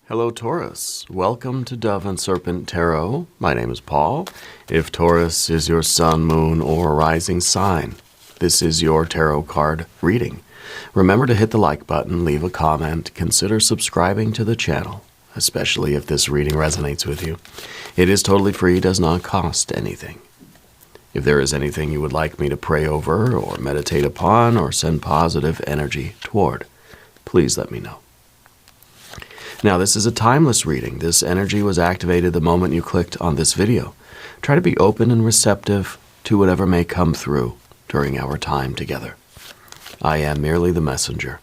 Hello, Taurus. Welcome to Dove and Serpent Tarot. My name is Paul. If Taurus is your sun, moon, or rising sign, this is your tarot card reading. Remember to hit the like button, leave a comment, consider subscribing to the channel, especially if this reading resonates with you. It is totally free, does not cost anything. If there is anything you would like me to pray over or meditate upon or send positive energy toward, please let me know. Now, this is a timeless reading. This energy was activated the moment you clicked on this video. Try to be open and receptive to whatever may come through during our time together. I am merely the messenger.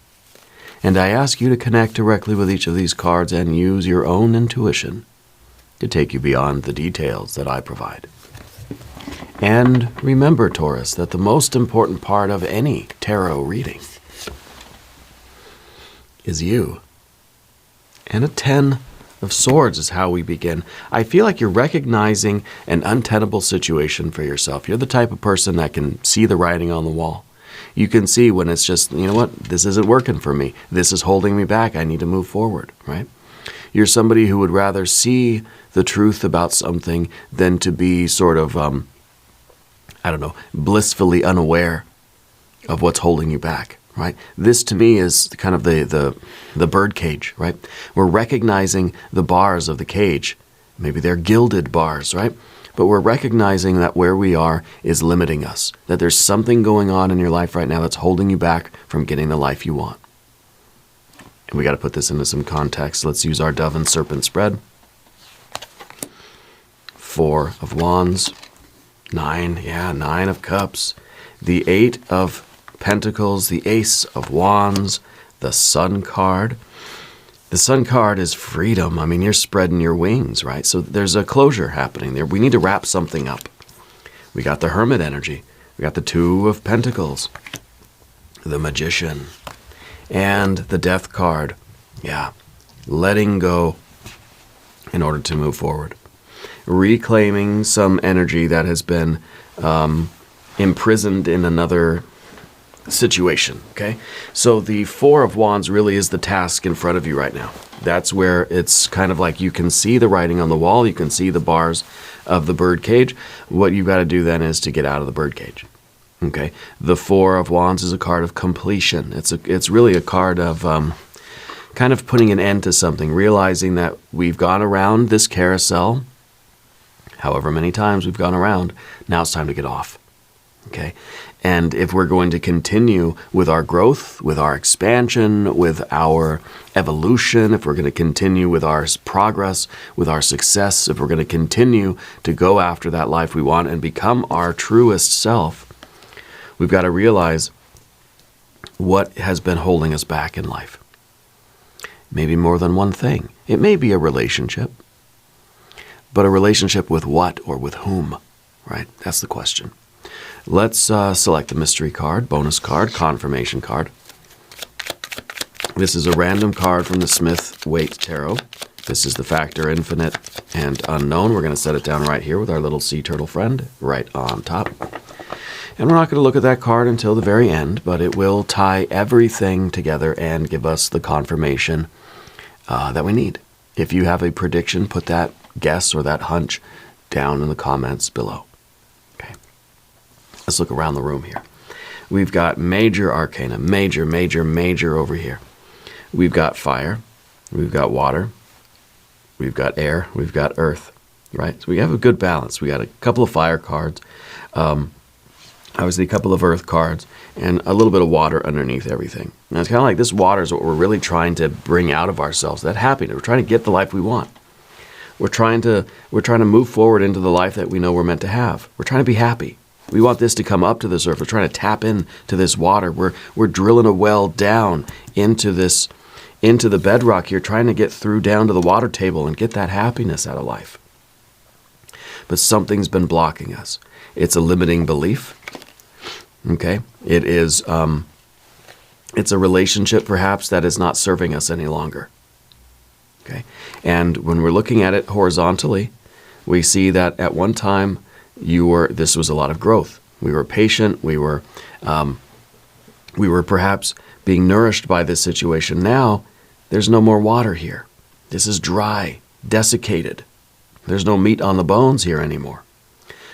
And I ask you to connect directly with each of these cards and use your own intuition to take you beyond the details that I provide. And remember, Taurus, that the most important part of any tarot reading is you. And a 10 of Swords is how we begin. I feel like you're recognizing an untenable situation for yourself. You're the type of person that can see the writing on the wall. You can see when it's just, you know what, this isn't working for me. This is holding me back. I need to move forward, right? You're somebody who would rather see the truth about something than to be sort of, blissfully unaware of what's holding you back. Right? This to me is kind of the bird cage, right? We're recognizing the bars of the cage. Maybe they're gilded bars, right? But we're recognizing that where we are is limiting us, that there's something going on in your life right now that's holding you back from getting the life you want. And we got to put this into some context. Let's use our Dove and Serpent spread. 4 of Wands, 9 of Cups, the 8 of Pentacles, the Ace of Wands, the Sun card. The Sun card is freedom. I mean, you're spreading your wings, right? So there's a closure happening there. We need to wrap something up. We got the Hermit energy. We got the 2 of Pentacles, the Magician, and the Death card. Yeah, letting go in order to move forward. Reclaiming some energy that has been imprisoned in another situation, okay? So the 4 of Wands really is the task in front of you right now. That's where it's kind of like you can see the writing on the wall, you can see the bars of the bird cage. What you've got to do then is to get out of the bird cage, okay? The 4 of Wands is a card of completion. It's really a card of kind of putting an end to something, realizing that we've gone around this carousel, however many times we've gone around, now it's time to get off, okay? And if we're going to continue with our growth, with our expansion, with our evolution, if we're going to continue with our progress, with our success, if we're going to continue to go after that life we want and become our truest self, we've got to realize what has been holding us back in life. Maybe more than one thing. It may be a relationship, but a relationship with what or with whom, right? That's the question. Let's select the mystery card, bonus card, confirmation card. This is a random card from the Smith-Waite Tarot. This is the factor infinite and unknown. We're going to set it down right here with our little sea turtle friend right on top. And we're not going to look at that card until the very end, but it will tie everything together and give us the confirmation that we need. If you have a prediction, put that guess or that hunch down in the comments below. Let's look around the room here. We've got major arcana, major over here. We've got fire, we've got water, we've got air, we've got earth, right? So we have a good balance. We got a couple of fire cards, obviously a couple of earth cards, and a little bit of water underneath everything. Now it's kind of like this water is what we're really trying to bring out of ourselves, that happiness. We're trying to get the life we want. We're trying to move forward into the life that we know we're meant to have. We're trying to be happy. We want this to come up to the surface. We're trying to tap into this water. We're drilling a well down into the bedrock here, trying to get through down to the water table and get that happiness out of life. But something's been blocking us. It's a limiting belief. Okay? It is it's a relationship perhaps that is not serving us any longer. Okay? And when we're looking at it horizontally, we see that at one time this was a lot of growth. We were patient. We were perhaps being nourished by this situation. Now, there's no more water here. This is dry, desiccated. There's no meat on the bones here anymore.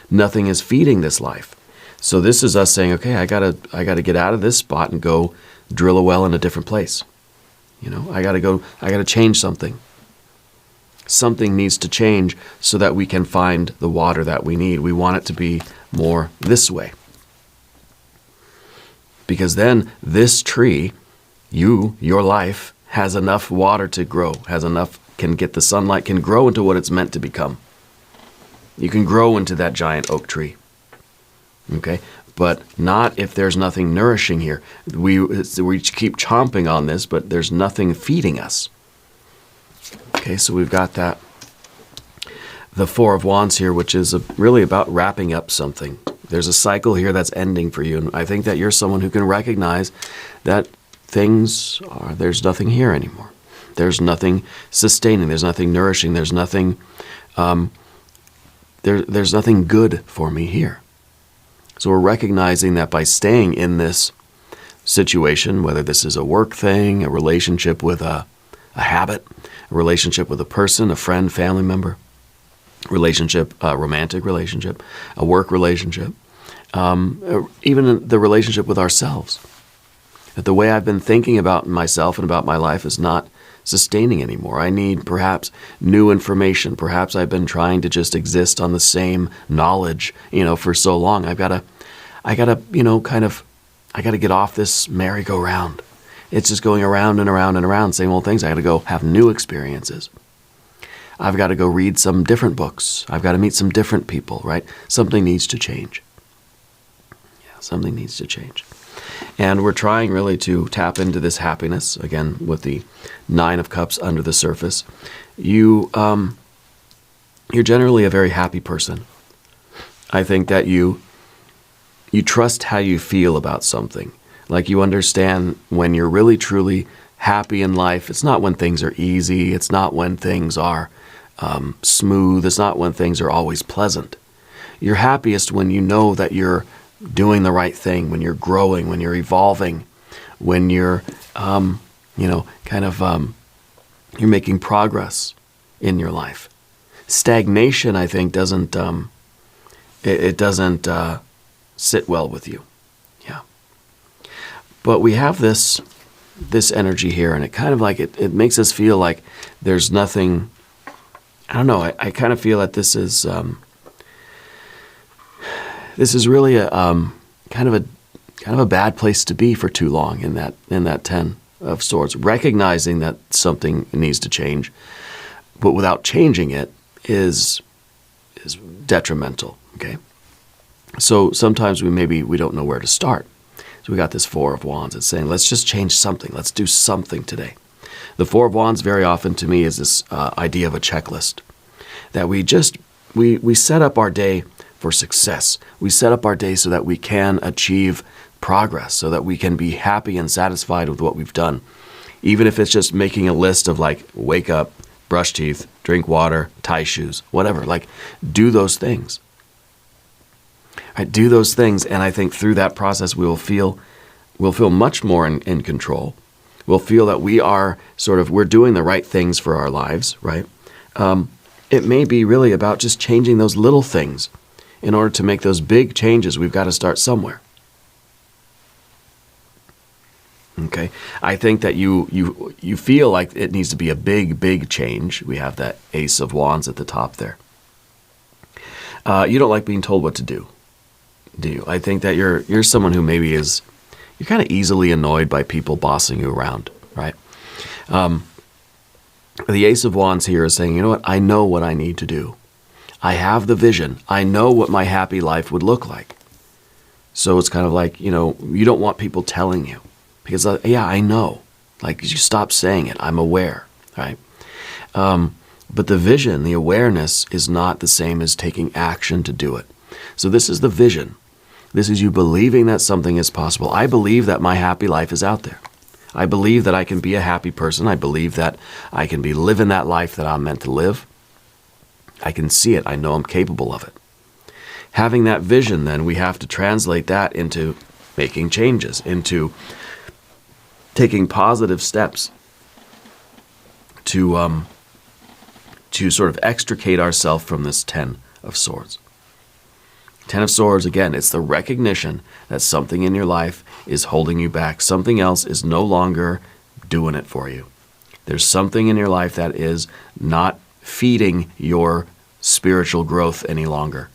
Nothing is feeding this life. So this is us saying, okay, I gotta get out of this spot and go drill a well in a different place. I gotta change something. Something needs to change so that we can find the water that we need. We want it to be more this way. Because then this tree, your life, has enough water to grow, can get the sunlight, can grow into what it's meant to become. You can grow into that giant oak tree. Okay? But not if there's nothing nourishing here. We keep chomping on this, but there's nothing feeding us. Okay, so we've got that. The Four of Wands here, which is really about wrapping up something. There's a cycle here that's ending for you. And I think that you're someone who can recognize that there's nothing here anymore. There's nothing sustaining. There's nothing nourishing. There's nothing, there's nothing good for me here. So we're recognizing that by staying in this situation, whether this is a work thing, a relationship with a habit, a relationship with a person, a friend, family member, relationship, a romantic relationship, a work relationship, even the relationship with ourselves. That the way I've been thinking about myself and about my life is not sustaining anymore. I need perhaps new information. Perhaps I've been trying to just exist on the same knowledge, for so long. I gotta get off this merry-go-round. It's just going around and around and around, same old things. I gotta go have new experiences. I've got to go read some different books. I've got to meet some different people, right? Something needs to change. Yeah, something needs to change. And we're trying really to tap into this happiness, again, with the Nine of Cups under the surface. You're generally a very happy person. I think that you trust how you feel about something. Like you understand when you're really, truly happy in life. It's not when things are easy. It's not when things are smooth. It's not when things are always pleasant. You're happiest when you know that you're doing the right thing, when you're growing, when you're evolving, when you're, you're making progress in your life. Stagnation, I think, doesn't sit well with you. Yeah. But we have this energy here, and it kind of like it makes us feel like there's nothing. I don't know. I kind of feel that this is really a kind of a bad place to be for too long in that Ten of Swords. Recognizing that something needs to change, but without changing it is detrimental. Okay. So sometimes we don't know where to start. So we got this Four of Wands. It's saying, let's just change something. Let's do something today. The Four of Wands very often to me is this idea of a checklist. That we set up our day for success. We set up our day so that we can achieve progress, so that we can be happy and satisfied with what we've done. Even if it's just making a list of like, wake up, brush teeth, drink water, tie shoes, whatever. Like, do those things. Right, do those things, and I think through that process we'll feel much more in control. We'll feel that we're doing the right things for our lives, right? It may be really about just changing those little things. In order to make those big changes, we've got to start somewhere. Okay, I think that you feel like it needs to be a big change. We have that Ace of Wands at the top there. You don't like being told what to do. Do you? I think that you're someone who maybe you're kind of easily annoyed by people bossing you around, right? The Ace of Wands here is saying, you know what? I know what I need to do. I have the vision. I know what my happy life would look like. So it's kind of like, you don't want people telling you. Because, yeah, I know. Like, you stop saying it. I'm aware, right? But the vision, the awareness, is not the same as taking action to do it. So this is the vision. This is you believing that something is possible. I believe that my happy life is out there. I believe that I can be a happy person. I believe that I can be living that life that I'm meant to live. I can see it. I know I'm capable of it. Having that vision, then, we have to translate that into making changes, into taking positive steps to to sort of extricate ourselves from this Ten of Swords. Ten of Swords, again, it's the recognition that something in your life is holding you back. Something else is no longer doing it for you. There's something in your life that is not feeding your spiritual growth any longer.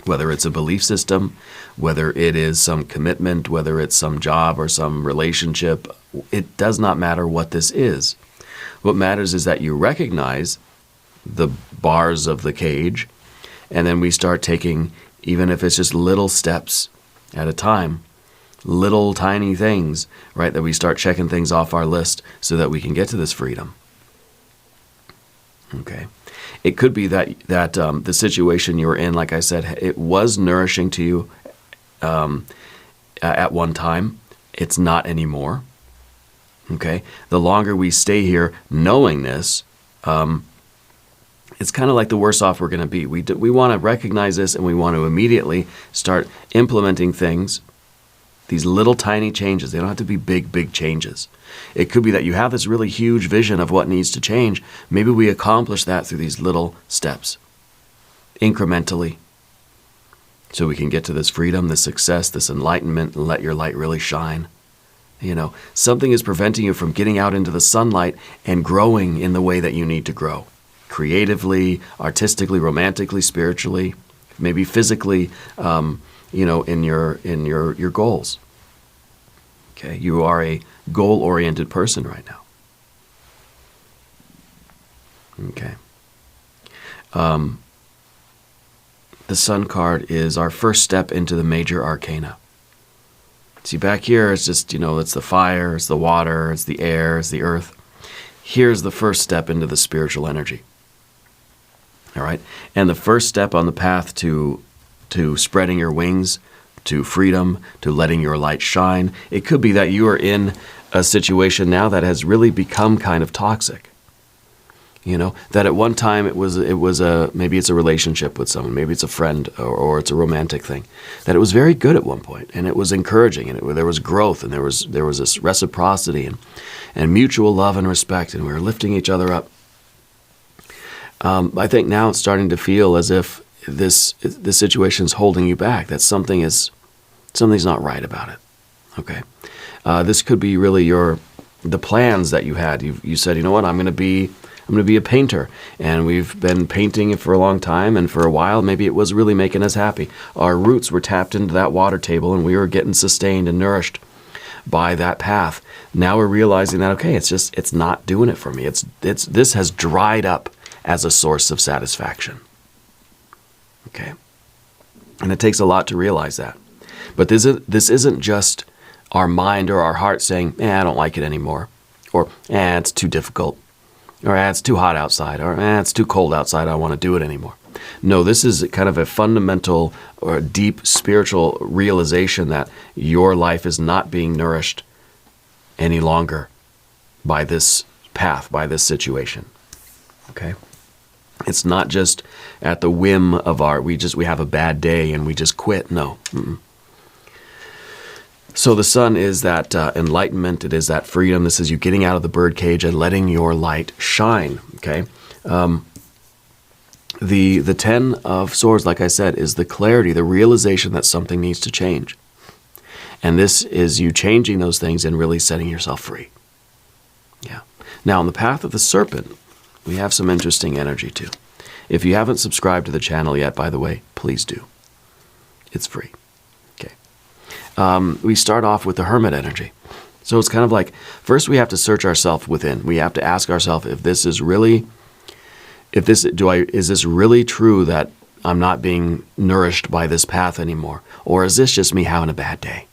Whether it's a belief system, whether it is some commitment, whether it's some job or some relationship, it does not matter what this is. What matters is that you recognize the bars of the cage, and then we start taking, even if it's just little steps at a time, little tiny things, right, that we start checking things off our list so that we can get to this freedom. Okay. It could be that the situation you were in, like I said, it was nourishing to you at one time. It's not anymore. Okay? The longer we stay here knowing this, it's kind of like the worse off we're going to be. We want to recognize this, and we want to immediately start implementing things, these little tiny changes. They don't have to be big changes. It could be that you have this really huge vision of what needs to change. Maybe we accomplish that through these little steps, incrementally, so we can get to this freedom, this success, this enlightenment, and let your light really shine. You know, something is preventing you from getting out into the sunlight and growing in the way that you need to grow. Creatively, artistically, romantically, spiritually, maybe physically, in your goals. Okay, you are a goal-oriented person right now. Okay. The Sun card is our first step into the major arcana. See, back here, it's just, it's the fire, it's the water, it's the air, it's the earth. Here's the first step into the spiritual energy. All right? And the first step on the path to spreading your wings, to freedom, to letting your light shine. It could be that you are in a situation now that has really become kind of toxic. That at one time maybe it's a relationship with someone, maybe it's a friend or it's a romantic thing, that it was very good at one point, and it was encouraging, and there was growth, and there was this reciprocity and mutual love and respect, and we were lifting each other up. I think now it's starting to feel as if this situation is holding you back, that something's not right about it. Okay, this could be really the plans that you had. You said, you know what, I'm going to be a painter, and we've been painting for a long time, and for a while maybe it was really making us happy. Our roots were tapped into that water table, and we were getting sustained and nourished by that path. Now we're realizing that, okay, it's not doing it for me. This has dried up as a source of satisfaction. Okay, and it takes a lot to realize that. But this isn't just our mind or our heart saying, I don't like it anymore, or it's too difficult, or it's too hot outside, or it's too cold outside, I don't want to do it anymore. No, this is kind of a fundamental or a deep spiritual realization that your life is not being nourished any longer by this path, by this situation. Okay? It's not just at the whim of we have a bad day and we just quit. No. Mm-mm. So the sun is that enlightenment. It is that freedom. This is you getting out of the birdcage and letting your light shine. Okay. The Ten of Swords, like I said, is the clarity, the realization that something needs to change. And this is you changing those things and really setting yourself free. Yeah. Now, on the path of the Serpent, we have some interesting energy too. If you haven't subscribed to the channel yet, by the way, please do. It's free. Okay. We start off with the Hermit energy. So it's kind of like, first we have to search ourselves within. We have to ask ourselves if this is really, is this really true that I'm not being nourished by this path anymore? Or is this just me having a bad day?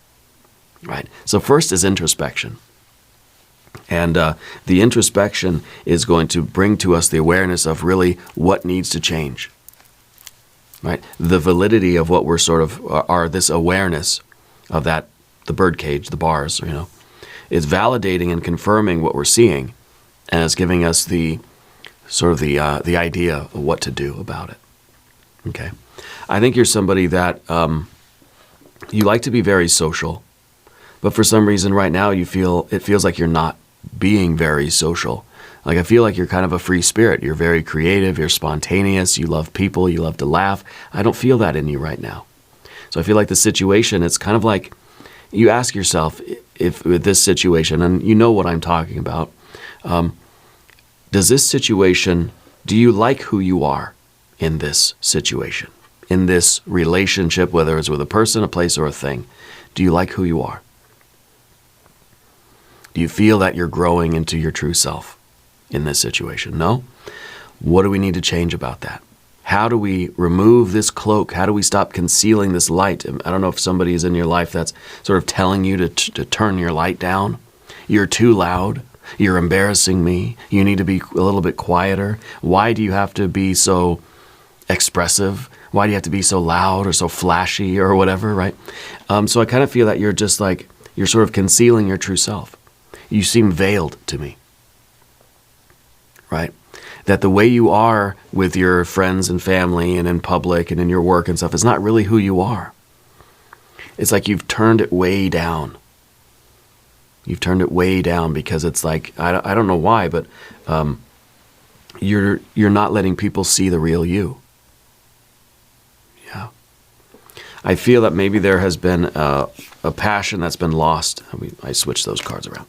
Right? So first is introspection. And the introspection is going to bring to us the awareness of really what needs to change. Right? The validity of what we're sort of are this awareness of that, the birdcage, the bars, is validating and confirming what we're seeing, and it's giving us the sort of the idea of what to do about it. Okay, I think you're somebody that you like to be very social, but for some reason right now it feels like you're not being very social. Like, I feel like you're kind of a free spirit. You're very creative. You're spontaneous. You love people. You love to laugh. I don't feel that in you right now. So I feel like the situation, it's kind of like you ask yourself, if with this situation, and you know what I'm talking about, does this situation, do you like who you are in this situation? In this relationship, whether it's with a person, a place, or a thing? Do you like who you are? Do you feel that you're growing into your true self in this situation? No? What do we need to change about that? How do we remove this cloak? How do we stop concealing this light? I don't know if somebody is in your life that's sort of telling you to turn your light down. You're too loud. You're embarrassing me. You need to be a little bit quieter. Why do you have to be so expressive? Why do you have to be so loud or so flashy or whatever, right? So I kind of feel that you're just like, you're sort of concealing your true self. You seem veiled to me, right? That the way you are with your friends and family and in public and in your work and stuff is not really who you are. It's like you've turned it way down. You've turned it way down because it's like, I don't know why, but you're not letting people see the real you. Yeah. I feel that maybe there has been a passion that's been lost. I switched those cards around.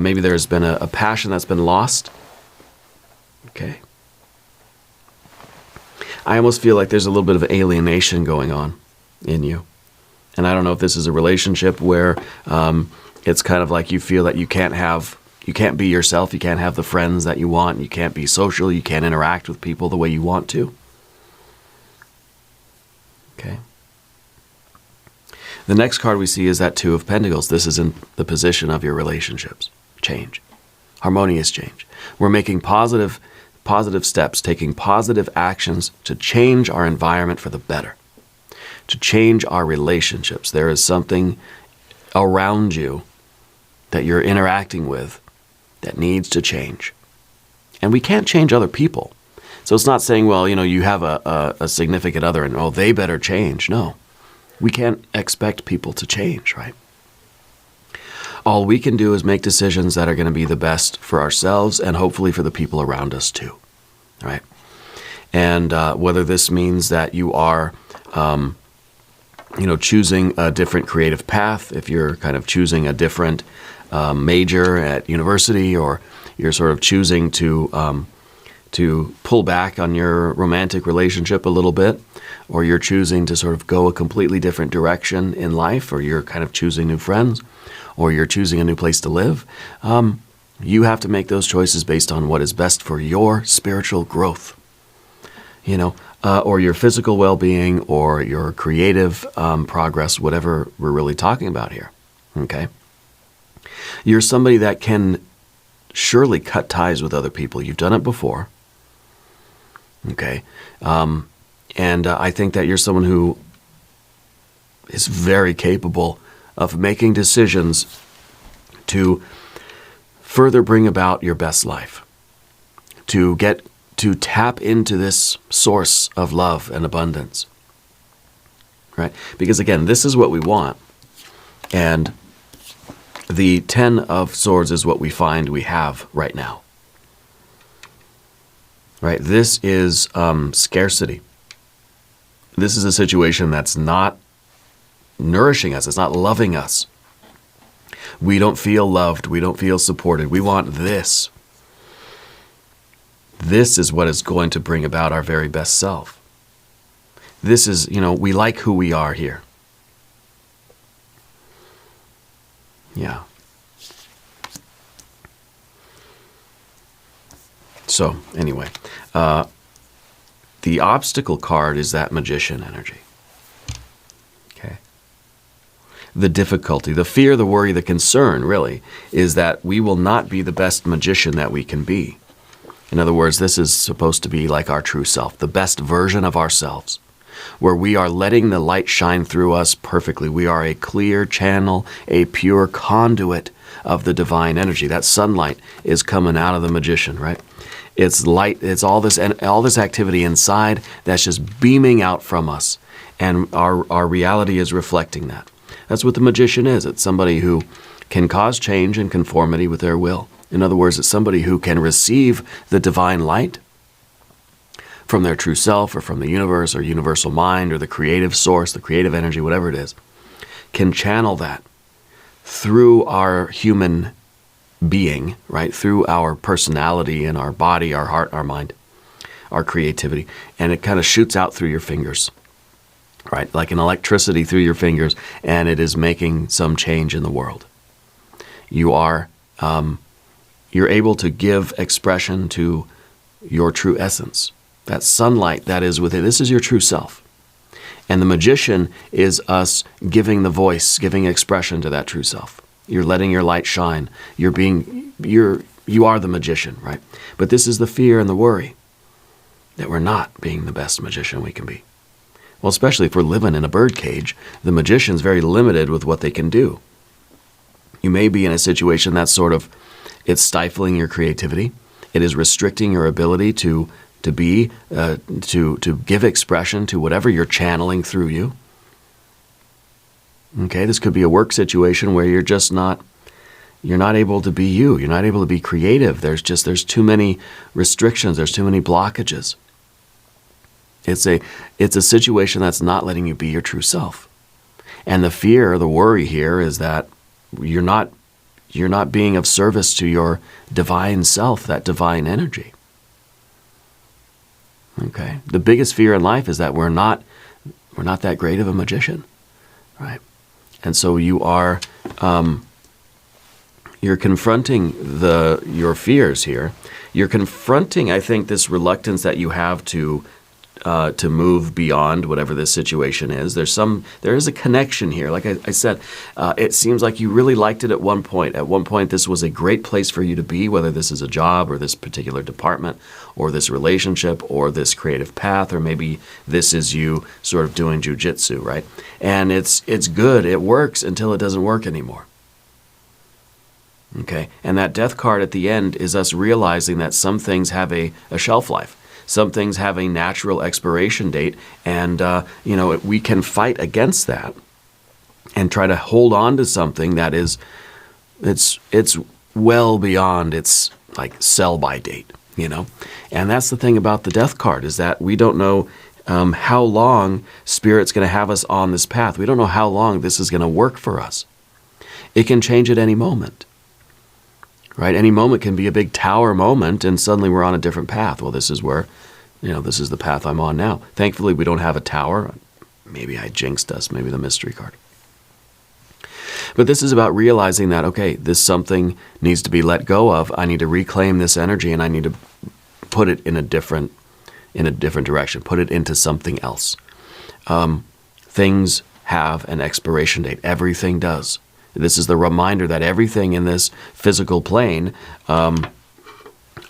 Maybe there's been a passion that's been lost. Okay. I almost feel like there's a little bit of alienation going on in you. And I don't know if this is a relationship where it's kind of like you feel that you can't be yourself, you can't have the friends that you want, you can't be social, you can't interact with people the way you want to. Okay. The next card we see is that Two of Pentacles. This is in the position of your relationships. Change. Harmonious change. We're making positive steps, taking positive actions to change our environment for the better, to change our relationships. There is something around you that you're interacting with that needs to change. And we can't change other people. So it's not saying, well, you have a significant other and, oh, they better change. No. We can't expect people to change, right? All we can do is make decisions that are going to be the best for ourselves and hopefully for the people around us too, right? And whether this means that you are, choosing a different creative path, if you're kind of choosing a different major at university, or you're sort of choosing to pull back on your romantic relationship a little bit, or you're choosing to sort of go a completely different direction in life, or you're kind of choosing new friends, or you're choosing a new place to live, you have to make those choices based on what is best for your spiritual growth, or your physical well-being, or your creative progress, whatever we're really talking about here, okay? You're somebody that can surely cut ties with other people. You've done it before, okay? And I think that you're someone who is very capable of making decisions to further bring about your best life, to tap into this source of love and abundance, right? Because again, this is what we want. And the 10 of Swords is what we find we have right now, right? This is scarcity. This is a situation that's not nourishing us. It's not loving us. We don't feel loved. We don't feel supported. We want this. This is what is going to bring about our very best self. This is, we like who we are here. Yeah. So, anyway, the obstacle card is that Magician energy. Okay. The difficulty, the fear, the worry, the concern, really, is that we will not be the best magician that we can be. In other words, this is supposed to be like our true self, the best version of ourselves, where we are letting the light shine through us perfectly. We are a clear channel, a pure conduit of the divine energy. That sunlight is coming out of the magician, right? It's light, it's all this activity inside that's just beaming out from us, and our reality is reflecting that. That's what the magician is. It's somebody who can cause change and conformity with their will. In other words, it's somebody who can receive the divine light from their true self or from the universe or universal mind or the creative source, the creative energy, whatever it is, can channel that through our human being, right? Through our personality and our body, our heart, our mind, our creativity. And it kind of shoots out through your fingers, right? Like an electricity through your fingers, and it is making some change in the world. You are, you're able to give expression to your true essence. That sunlight that is within, this is your true self. And the magician is us giving the voice, giving expression to that true self. You're letting your light shine. You are the magician, right? But this is the fear and the worry that we're not being the best magician we can be. Well, especially if we're living in a bird cage, the magician's very limited with what they can do. You may be in a situation that's sort of, it's stifling your creativity. It is restricting your ability to give expression to whatever you're channeling through you. Okay, this could be a work situation where you're not able to be you. You're not able to be creative. There's too many restrictions. There's too many blockages. It's a situation that's not letting you be your true self. And the fear, the worry here is that you're not being of service to your divine self, that divine energy. Okay. The biggest fear in life is that we're not that great of a magician, right? And so you're confronting your fears here. You're confronting, I think, this reluctance that you have to move beyond whatever this situation is. There is a connection here. Like I said, it seems like you really liked it at one point. At one point, this was a great place for you to be, whether this is a job or this particular department or this relationship or this creative path, or maybe this is you sort of doing jujitsu, right? And it's good. It works until it doesn't work anymore. Okay? And that death card at the end is us realizing that some things have a shelf life. Some things have a natural expiration date, and we can fight against that and try to hold on to something that is, it's well beyond its like sell-by date, And that's the thing about the death card, is that we don't know how long Spirit's going to have us on this path. We don't know how long this is going to work for us. It can change at any moment. Right? Any moment can be a big tower moment, and suddenly we're on a different path. Well, this is where, this is the path I'm on now. Thankfully, we don't have a tower. Maybe I jinxed us, maybe the mystery card. But this is about realizing that, okay, this something needs to be let go of. I need to reclaim this energy, and I need to put it in a different direction, put it into something else. Things have an expiration date. Everything does. This is the reminder that everything in this physical plane,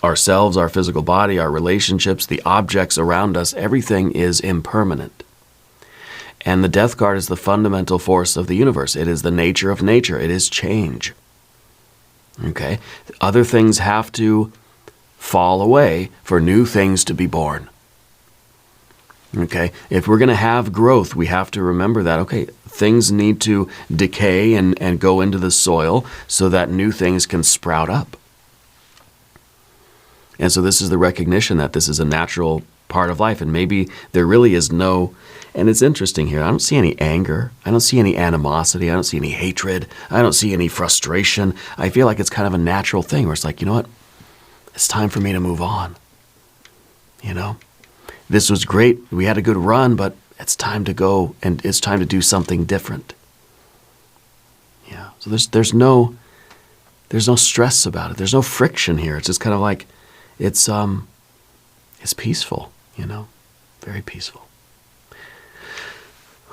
ourselves, our physical body, our relationships, the objects around us, everything is impermanent. And the death card is the fundamental force of the universe. It is the nature of nature. It is change. Okay? Other things have to fall away for new things to be born. Okay? If we're going to have growth, we have to remember that, okay, things need to decay and go into the soil so that new things can sprout up. And so this is the recognition that this is a natural part of life, and maybe there really is no, and it's interesting here, I don't see any anger, I don't see any animosity, I don't see any hatred, I don't see any frustration. I feel like it's kind of a natural thing where it's like, you know what, it's time for me to move on. This was great, we had a good run, but it's time to go, and it's time to do something different. Yeah. So there's no stress about it. There's no friction here. It's just kind of like it's peaceful, very peaceful.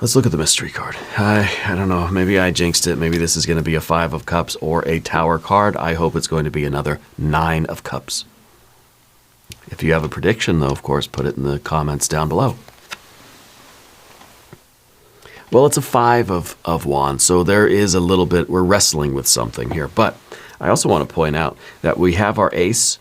Let's look at the mystery card. I don't know. Maybe I jinxed it. Maybe this is going to be a 5 of Cups or a Tower card. I hope it's going to be another 9 of Cups. If you have a prediction, though, of course, put it in the comments down below. Well, it's a 5 of Wands, so there is a little bit, we're wrestling with something here. But I also want to point out that we have our Ace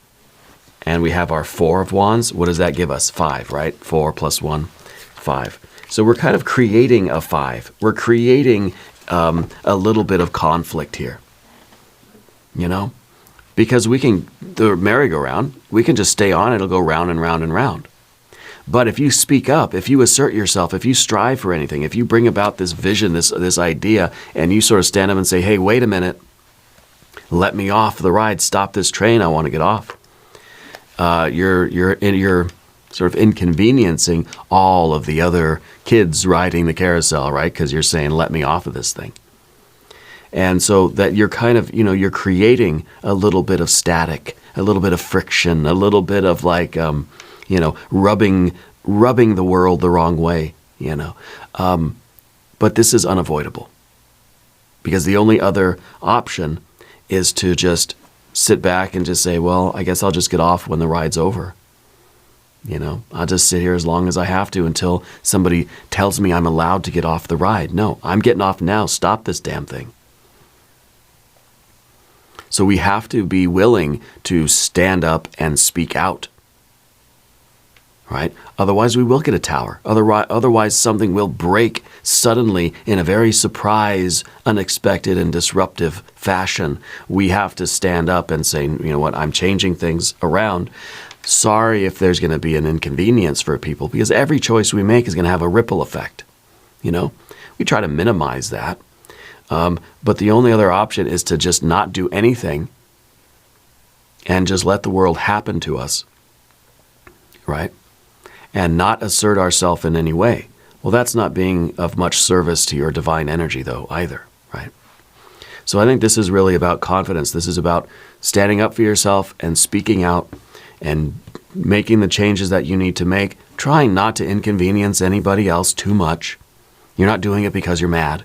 and we have our 4 of Wands. What does that give us? 5, right? 4 plus 1, 5. So we're kind of creating a 5. We're creating a little bit of conflict here, Because the merry-go-round, we can just stay on it. It'll go round and round and round. But if you speak up, if you assert yourself, if you strive for anything, if you bring about this vision, this idea, and you sort of stand up and say, hey, wait a minute, let me off the ride, stop this train, I want to get off. You're sort of inconveniencing all of the other kids riding the carousel, right? Because you're saying, let me off of this thing. And so that you're kind of, you're creating a little bit of static, a little bit of friction, a little bit of like, rubbing the world the wrong way, But this is unavoidable. Because the only other option is to just sit back and just say, well, I guess I'll just get off when the ride's over. I'll just sit here as long as I have to until somebody tells me I'm allowed to get off the ride. No, I'm getting off now. Stop this damn thing. So we have to be willing to stand up and speak out. Right? Otherwise, we will get a tower. Otherwise, something will break suddenly in a very surprise, unexpected, and disruptive fashion. We have to stand up and say, you know what, I'm changing things around. Sorry if there's going to be an inconvenience for people, because every choice we make is going to have a ripple effect. We try to minimize that. But the only other option is to just not do anything and just let the world happen to us. Right? And not assert ourselves in any way. Well, that's not being of much service to your divine energy, though, either, right? So I think this is really about confidence. This is about standing up for yourself and speaking out and making the changes that you need to make, trying not to inconvenience anybody else too much. You're not doing it because you're mad.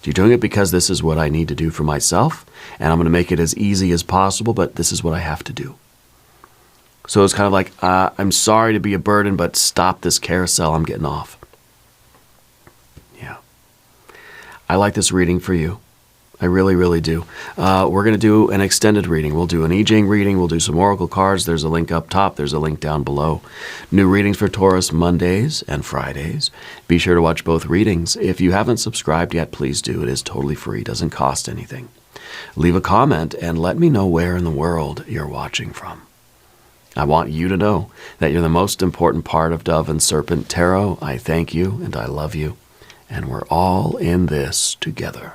You're doing it because this is what I need to do for myself, and I'm going to make it as easy as possible, but this is what I have to do. So it's kind of like, I'm sorry to be a burden, but stop this carousel. I'm getting off. Yeah. I like this reading for you. I really, really do. We're going to do an extended reading. We'll do an I Ching reading. We'll do some oracle cards. There's a link up top. There's a link down below. New readings for Taurus Mondays and Fridays. Be sure to watch both readings. If you haven't subscribed yet, please do. It is totally free. Doesn't cost anything. Leave a comment and let me know where in the world you're watching from. I want you to know that you're the most important part of Dove and Serpent Tarot. I thank you and I love you. And we're all in this together.